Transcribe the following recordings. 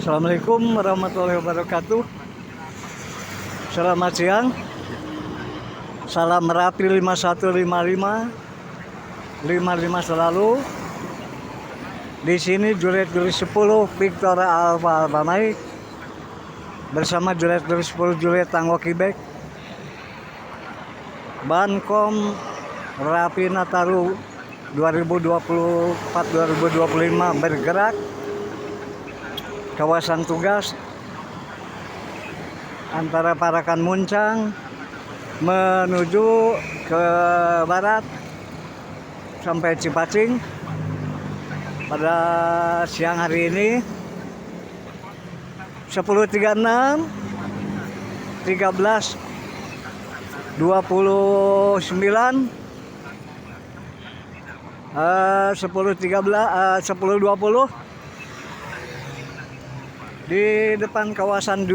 Assalamualaikum warahmatullahi wabarakatuh. Selamat siang. Salam Merapi 5155 selalu. Di sini Juliet 10 Victor Alfa Mike bersama Juliet 10 Juliet Tango Quebec. Bankom Merapi Nataru 2024-2025 bergerak kawasan tugas antara Parakan Muncang menuju ke barat sampai Cipacing pada siang hari ini 10.36 13 29 10.20 di depan kawasan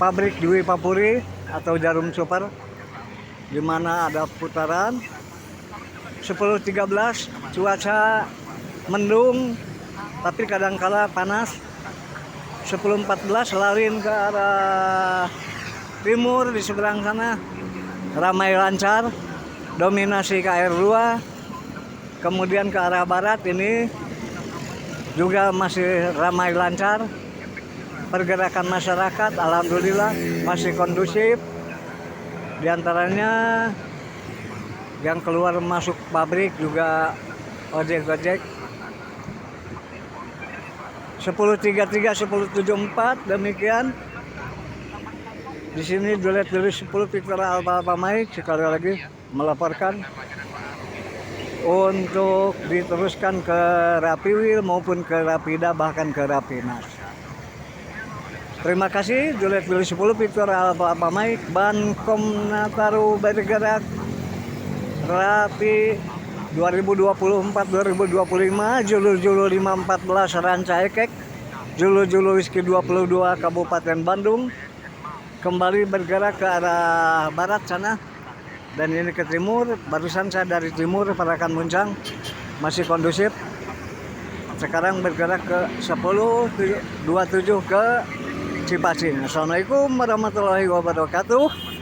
pabrik Dwi Papuri atau Jarum Super, di mana ada putaran. 10.13 cuaca mendung tapi kadangkala panas. 10.14 larin ke arah timur di seberang sana ramai lancar, dominasi KR2. Kemudian ke arah barat ini juga masih ramai lancar. Pergerakan masyarakat alhamdulillah masih kondusif. Di antaranya yang keluar masuk pabrik juga ojek-ojek. 10.33 10.74 demikian. Di sini Juliet 10 Victor Alfa Mike sekali lagi melaporkan untuk diteruskan ke Rapiwil maupun ke Rapida bahkan ke Rapinas. Terima kasih. Juliet 10 Victor Alfa Mike Bankom Nataru bergerak Rapi 2024-2025 Julu 514 Ranca Ekek Julu Whisky 22 Kabupaten Bandung kembali bergerak ke arah barat sana. Dan ini ke timur, barusan saya dari timur Parakan Muncang masih kondusif. Sekarang bergerak ke 10.27 ke Cipacing. Assalamualaikum warahmatullahi wabarakatuh.